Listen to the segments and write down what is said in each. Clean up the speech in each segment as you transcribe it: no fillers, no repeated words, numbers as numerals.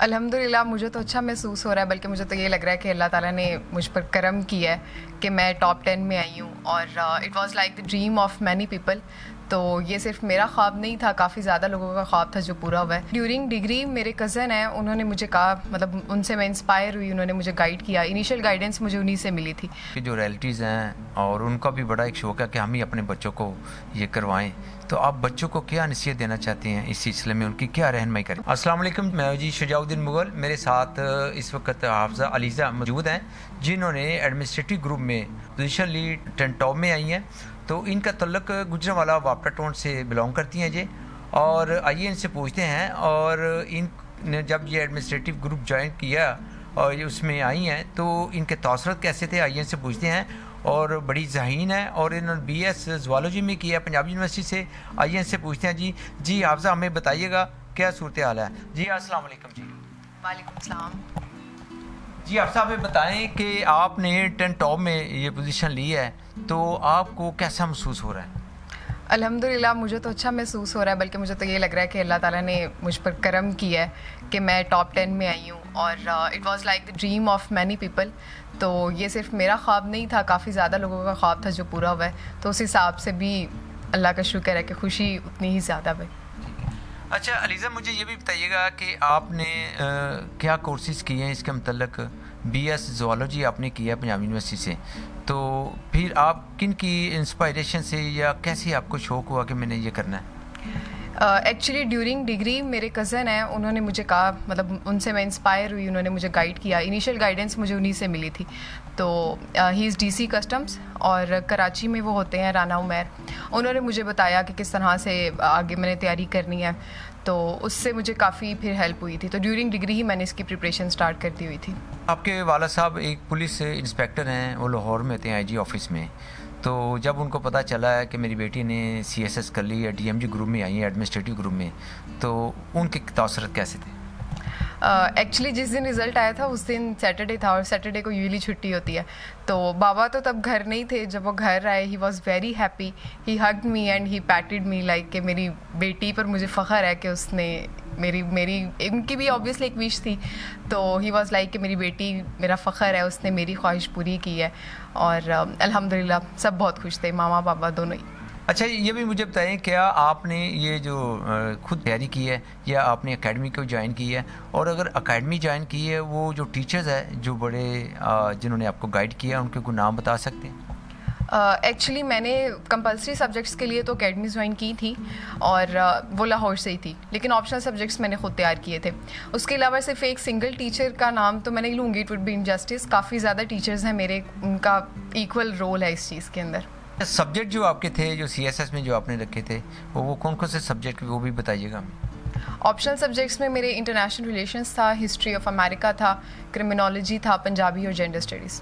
الحمدللہ مجھے تو اچھا محسوس ہو رہا ہے، بلکہ مجھے تو یہ لگ رہا ہے کہ اللہ تعالیٰ نے مجھ پر کرم کیا ہے کہ میں ٹاپ 10 میں آئی ہوں، اور it was like the dream of many people. تو یہ صرف میرا خواب نہیں تھا، کافی زیادہ لوگوں کا خواب تھا جو پورا ہوا ہے. ڈیورنگ ڈگری میرے کزن ہیں، انہوں نے مجھے کہا، مطلب ان سے میں انسپائر ہوئی، انہوں نے مجھے گائیڈ کیا. انیشیل گائیڈنس مجھے انہی سے ملی تھی. جو ریلیٹیز ہیں اور ان کا بھی بڑا ایک شوق ہے کہ ہم ہی اپنے بچوں کو یہ کروائیں، تو آپ بچوں کو کیا نصیحت دینا چاہتے ہیں اس سلسلے میں، ان کی کیا رہنمائی کریں؟ السلام علیکم، میں جی شجاع الدین مغل. میرے ساتھ اس وقت حافظہ علیزہ موجود ہیں جنہوں نے ایڈمنسٹریٹو گروپ میں پوزیشن لیڈ 10 ٹاپ میں آئی ہیں. تو ان کا تعلق گجرانوالہ واپڈا ٹاؤن سے بلانگ کرتی ہیں جی. اور آئیے ان سے پوچھتے ہیں، اور ان نے جب یہ ایڈمنسٹریٹو گروپ جوائن کیا اور اس میں آئی ہیں تو ان کے تاثرات کیسے تھے، آئیے ان سے پوچھتے ہیں. اور بڑی ذہین ہے اور انہوں نے BS زوالوجی میں کیا پنجاب یونیورسٹی سے. آئیے ان سے پوچھتے ہیں. جی حافظہ، ہمیں بتائیے گا کیا صورتحال ہے. جی السلام علیکم. جی وعلیکم السلام. جی حافظہ، ہمیں بتائیں کہ آپ نے 10 ٹاپ میں یہ پوزیشن لی ہے تو آپ کو کیسا محسوس ہو رہا ہے؟ الحمدللہ مجھے تو اچھا محسوس ہو رہا ہے، بلکہ مجھے تو یہ لگ رہا ہے کہ اللہ تعالیٰ نے مجھ پر کرم کیا ہے کہ میں ٹاپ 10 میں آئی ہوں، اور it was like the dream of many people. تو یہ صرف میرا خواب نہیں تھا، کافی زیادہ لوگوں کا خواب تھا جو پورا ہوا ہے. تو اس حساب سے بھی اللہ کا شکر ہے کہ خوشی اتنی ہی زیادہ ہوئی. اچھا علیزہ، مجھے یہ بھی بتائیے گا کہ آپ نے کیا کورسز کیے ہیں اس کے متعلق. BS زوالوجی آپ نے کیا پنجاب یونیورسٹی سے، تو پھر آپ کن کی انسپائریشن سے یا کیسے آپ کو شوق ہوا کہ میں نے یہ کرنا ہے؟ ایکچولی ڈیورنگ ڈگری میرے کزن ہیں، انہوں نے مجھے کہا، مطلب ان سے میں انسپائر ہوئی، انہوں نے مجھے گائیڈ کیا. انیشیل گائیڈنس مجھے انہی سے ملی تھی. تو ہی از DC کسٹمز اور کراچی میں وہ ہوتے ہیں رانا عمیر. انہوں نے مجھے بتایا کہ کس طرح سے آگے میں نے تیاری کرنی ہے، تو اس سے مجھے کافی پھر ہیلپ ہوئی تھی. تو ڈیورنگ ڈگری ہی میں نے اس کی پریپریشن اسٹارٹ کر دی ہوئی تھی. آپ کے والد صاحب ایک پولیس انسپیکٹر ہیں، وہ لاہور میں ہوتے ہیں IG آفس میں. تو جب ان کو پتہ چلا ہے کہ میری بیٹی نے CSS کر لی ہے، DMG گروپ میں آئی ہیں ایڈمنسٹریٹو گروپ میں، تو ان کے تاثرات کیسے تھے؟ ایکچولی جس دن رزلٹ آیا تھا اس دن سیٹرڈے تھا، اور سیٹرڈے کو یوزلی چھٹی ہوتی ہے. تو بابا تو تب گھر نہیں تھے. جب وہ گھر آئے، he was very happy. He hugged me and he patted me like کہ میری بیٹی پر مجھے فخر ہے کہ اس نے میری ان کی بھی آبویسلی ایک وش تھی. تو ہی واز لائک کہ میری بیٹی میرا فخر ہے، اس نے میری خواہش پوری کی ہے. اور الحمدللہ سب بہت خوش تھے، ماما پاپا دونوں ہی. اچھا یہ بھی مجھے بتائیں، کیا آپ نے یہ جو خود تیاری کی ہے یا آپ نے اکیڈمی کو جوائن کی ہے؟ اور اگر اکیڈمی جوائن کی ہے، وہ جو ٹیچرز ہیں جو بڑے جنہوں نے آپ کو گائیڈ کیا، ان کے کوئی نام بتا سکتے ہیں؟ ایکچولی میں نے کمپلسری سبجیکٹس کے لیے تو اکیڈمیز جوائن کی تھی، اور وہ لاہور سے ہی تھی، لیکن آپشنل سبجیکٹس میں نے خود تیار کیے تھے. اس کے علاوہ صرف ایک سنگل ٹیچر کا نام تو میں نہیں لوں گی، اٹ وڈ بی انجسٹس. کافی زیادہ ٹیچرز ہیں میرے، ان کا ایکول رول ہے اس چیز کے اندر. سبجیکٹ جو آپ کے تھے، جو CSS میں جو آپ نے رکھے تھے، وہ کون کون سے سبجیکٹ، وہ بھی بتائیے گا ہمیں. آپشنل سبجیکٹس میں میرے انٹرنیشنل ریلیشنس تھا، ہسٹری آف امریکہ تھا، کرمنالوجی تھا، پنجابی اور جینڈر اسٹڈیز.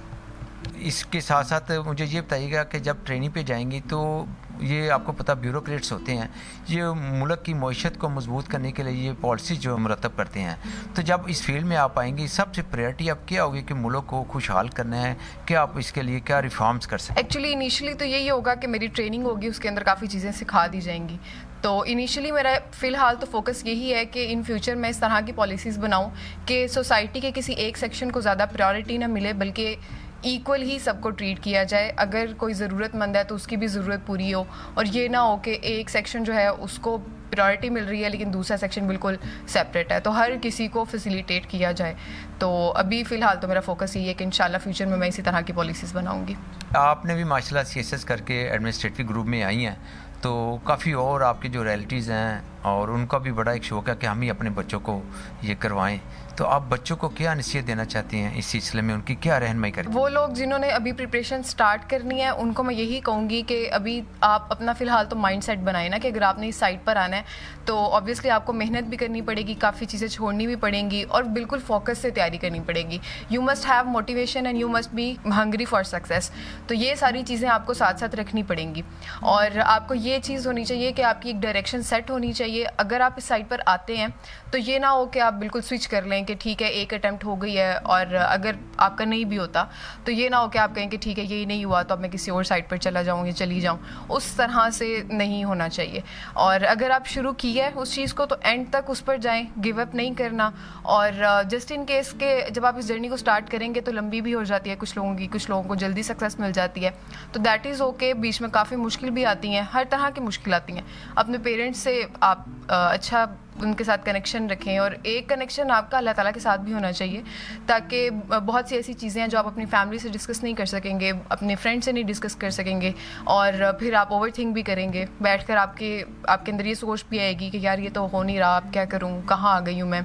اس کے ساتھ ساتھ مجھے یہ بتائیے گا کہ جب ٹریننگ پہ جائیں گی تو یہ آپ کو پتہ بیوروکریٹس ہوتے ہیں، یہ ملک کی معیشت کو مضبوط کرنے کے لیے یہ پالیسی جو مرتب کرتے ہیں. تو جب اس فیلڈ میں آپ آئیں گی، سب سے پریورٹی آپ کیا ہوگی کہ ملک کو خوشحال کرنا ہے، کہ آپ اس کے لیے کیا ریفارمز کر سکیں؟ ایکچولی انیشلی تو یہی ہوگا کہ میری ٹریننگ ہوگی، اس کے اندر کافی چیزیں سکھا دی جائیں گی. تو انیشلی میرا فی الحال تو فوکس یہی ہے کہ ان فیوچر میں اس طرح کی پالیسیز بناؤں کہ سوسائٹی کے کسی ایک سیکشن کو زیادہ پریورٹی نہ ملے، بلکہ ایکول ہی سب کو ٹریٹ کیا جائے. اگر کوئی ضرورت مند ہے تو اس کی بھی ضرورت پوری ہو، اور یہ نہ ہو کہ ایک سیکشن جو ہے اس کو پریورٹی مل رہی ہے لیکن دوسرا سیکشن بالکل سیپریٹ ہے. تو ہر کسی کو فیسیلیٹیٹ کیا جائے. تو ابھی فی الحال تو میرا فوکس یہ ہے کہ انشاءاللہ فیوچر میں اسی طرح کی پالیسیز بناؤں گی. آپ نے بھی ماشاءاللہ CSS کر کے ایڈمنسٹریٹو گروپ میں آئی ہیں، تو کافی اور آپ کے جو ریلیٹیز ہیں اور ان کا بھی بڑا ایک شوق ہے کہ ہم ہی اپنے بچوں کو یہ کروائیں. تو آپ بچوں کو کیا نصیحت دینا چاہتے ہیں اس سلسلے میں، ان کی کیا رہنمائی کریں؟ وہ لوگ جنہوں نے ابھی پریپریشن سٹارٹ کرنی ہے، ان کو میں یہی کہوں گی کہ ابھی آپ اپنا فی الحال تو مائنڈ سیٹ بنائیں نا کہ اگر آپ نے اس سائٹ پر آنا ہے تو آبویسلی آپ کو محنت بھی کرنی پڑے گی، کافی چیزیں چھوڑنی بھی پڑیں گی، اور بالکل فوکس سے تیاری کرنی پڑے گی. You must have motivation and you must be hungry for success. تو یہ ساری چیزیں آپ کو ساتھ ساتھ رکھنی پڑیں گی، اور آپ کو یہ چیز ہونی چاہیے کہ آپ کی ایک ڈائریکشن سیٹ ہونی چاہیے چاہیے اگر آپ اس سائٹ پر آتے ہیں تو یہ نہ ہو کہ آپ بالکل سوئچ کر لیں کہ ٹھیک ہے ایک اٹیمپٹ ہو گئی ہے، اور اگر آپ کا نہیں بھی ہوتا تو یہ نہ ہو کہ آپ کہیں کہ ٹھیک ہے یہی نہیں ہوا تو اب میں کسی اور سائٹ پر چلا جاؤں یا چلی جاؤں. اس طرح سے نہیں ہونا چاہیے. اور اگر آپ شروع کی ہے اس چیز کو تو اینڈ تک اس پر جائیں، گیو اپ نہیں کرنا. اور جسٹ ان کیس کہ جب آپ اس جرنی کو اسٹارٹ کریں گے تو لمبی بھی ہو جاتی ہے کچھ لوگوں کی، کچھ لوگوں کو جلدی سکسیس مل جاتی ہے، تو دیٹ از اوکے. بیچ میں کافی مشکل بھی آتی ہیں، ہر طرح کی مشکل آتی ہیں. اپنے پیرنٹس سے آپ اچھا ان کے ساتھ کنیکشن رکھیں، اور ایک کنیکشن آپ کا اللہ تعالیٰ کے ساتھ بھی ہونا چاہیے، تاکہ بہت سی ایسی چیزیں ہیں جو آپ اپنی فیملی سے ڈسکس نہیں کر سکیں گے، اپنے فرینڈ سے نہیں ڈسکس کر سکیں گے، اور پھر آپ اوور تھنک بھی کریں گے بیٹھ کر. آپ کے اندر یہ سوچ بھی آئے گی کہ یار یہ تو ہو نہیں رہا، اب کیا کروں، کہاں آ گئی ہوں میں.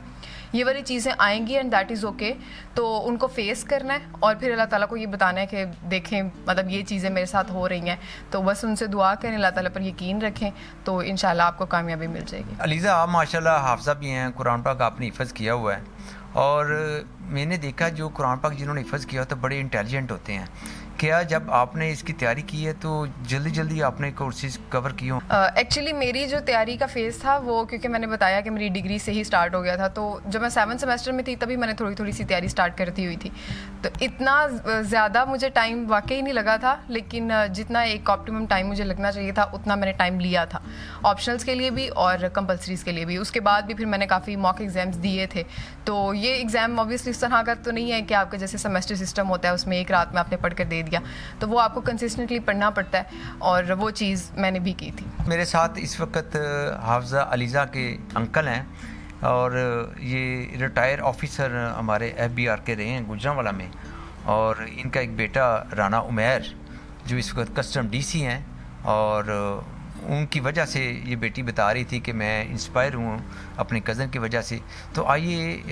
یہ والی چیزیں آئیں گی اینڈ دیٹ از اوکے. تو ان کو فیس کرنا ہے اور پھر اللہ تعالیٰ کو یہ بتانا ہے کہ دیکھیں مطلب یہ چیزیں میرے ساتھ ہو رہی ہیں، تو بس ان سے دعا کریں، اللہ تعالیٰ پر یقین رکھیں، تو انشاءاللہ آپ کو کامیابی مل جائے گی. علیزہ آپ ماشاءاللہ حافظہ بھی ہیں، قرآن پاک آپ نے حفظ کیا ہوا ہے، اور میں نے دیکھا جو قرآن پاک جنہوں نے حفظ کیا تو بڑے انٹیلیجنٹ ہوتے ہیں. کیا جب آپ نے اس کی تیاری کی ہے تو جلدی جلدی آپ نے کورسز کور کی ہوں؟ ایکچولی میری جو تیاری کا فیز تھا وہ کیونکہ میں نے بتایا کہ میری ڈگری سے ہی اسٹارٹ ہو گیا تھا، تو جب میں 7 سیمسٹر میں تھی تبھی میں نے تھوڑی سی تیاری اسٹارٹ کرتی ہوئی تھی. تو اتنا زیادہ مجھے ٹائم واقعی نہیں لگا تھا، لیکن جتنا ایک آپٹیمم ٹائم مجھے لگنا چاہیے تھا اتنا میں نے ٹائم لیا تھا، آپشنلس کے لیے بھی اور کمپلسریز کے لیے بھی. اس کے بعد بھی پھر میں نے کافی موک ایگزامس دیے تھے. تو یہ ایگزام اوبیسلی اس طرح کا تو نہیں ہے کہ آپ کا جیسے سیمسٹر سسٹم ہوتا ہے اس میں ایک رات میں آپ نے پڑھ کر دے دیا، تو وہ آپ کو کنسسٹنٹلی پڑھنا پڑتا ہے، اور وہ چیز میں نے بھی کی تھی. میرے ساتھ اس وقت حافظہ علیزہ کے انکل ہیں، اور یہ ریٹائر آفیسر ہمارے FBI کے رہے ہیں گجرانوالہ میں، اور ان کا ایک بیٹا رانا عمیر جو اس وقت کسٹم DC ہیں، اور ان کی وجہ سے یہ بیٹی بتا رہی تھی کہ میں انسپائر ہوں اپنے کزن کی وجہ سے. تو آئیے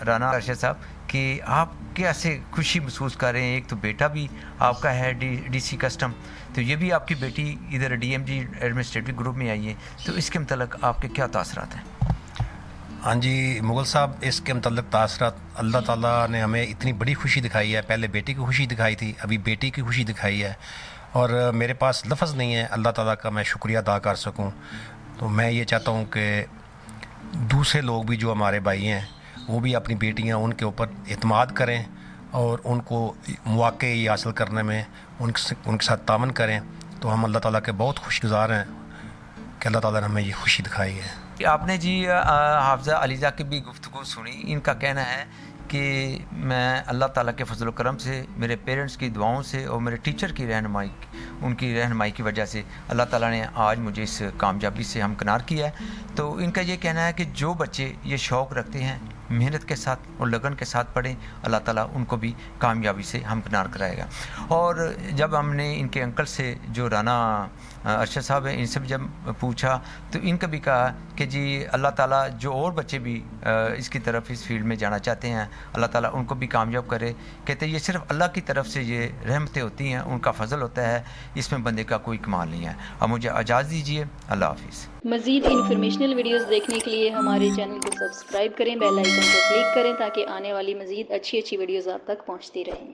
رانا ارشد صاحب کہ آپ کیسے خوشی محسوس کر رہے ہیں؟ ایک تو بیٹا بھی آپ کا ہے DC کسٹم، تو یہ بھی آپ کی بیٹی ادھر DMG ایڈمنسٹریٹو گروپ میں آئی ہے، تو اس کے متعلق آپ کے کیا تاثرات ہیں؟ ہاں جی مغل صاحب، اس کے متعلق تاثرات، اللہ تعالیٰ نے ہمیں اتنی بڑی خوشی دکھائی ہے. پہلے بیٹی کی خوشی دکھائی تھی، ابھی بیٹی کی خوشی دکھائی ہے، اور میرے پاس لفظ نہیں ہے اللہ تعالیٰ کا میں شکریہ ادا کر سکوں. تو میں یہ چاہتا ہوں کہ دوسرے لوگ بھی جو ہمارے بھائی ہیں وہ بھی اپنی بیٹیاں ان کے اوپر اعتماد کریں، اور ان کو مواقع یہ حاصل کرنے میں ان کے ساتھ تعاون کریں. تو ہم اللہ تعالیٰ کے بہت خوش گزار ہیں کہ اللہ تعالیٰ نے ہمیں یہ خوشی دکھائی ہے. آپ نے جی حافظہ علیزہ کی بھی گفتگو سنی. ان کا کہنا ہے کہ میں اللہ تعالیٰ کے فضل و کرم سے، میرے پیرنٹس کی دعاؤں سے اور میرے ٹیچر کی رہنمائی، ان کی رہنمائی کی وجہ سے اللہ تعالیٰ نے آج مجھے اس کامیابی سے ہمکنار کیا ہے. تو ان کا یہ کہنا ہے کہ جو بچے یہ شوق رکھتے ہیں محنت کے ساتھ اور لگن کے ساتھ پڑھیں، اللہ تعالیٰ ان کو بھی کامیابی سے ہمکنار کرائے گا. اور جب ہم نے ان کے انکل سے جو رانا ارشد صاحب ہیں ان سے بھی جب پوچھا تو ان کا بھی کہا کہ جی اللہ تعالیٰ جو اور بچے بھی اس کی طرف اس فیلڈ میں جانا چاہتے ہیں اللہ تعالیٰ ان کو بھی کامیاب کرے. کہتے ہیں یہ صرف اللہ کی طرف سے یہ رحمتیں ہوتی ہیں، ان کا فضل ہوتا ہے، اس میں بندے کا کوئی کمال نہیں ہے. اب مجھے اجازت دیجیے، اللہ حافظ. مزید انفارمیشنل ویڈیوز دیکھنے کے لیے ہمارے چینل کو سبسکرائب کریں، بیل آئیکن کو کلک کریں تاکہ آنے والی مزید اچھی ویڈیوز آپ تک پہنچتی رہیں.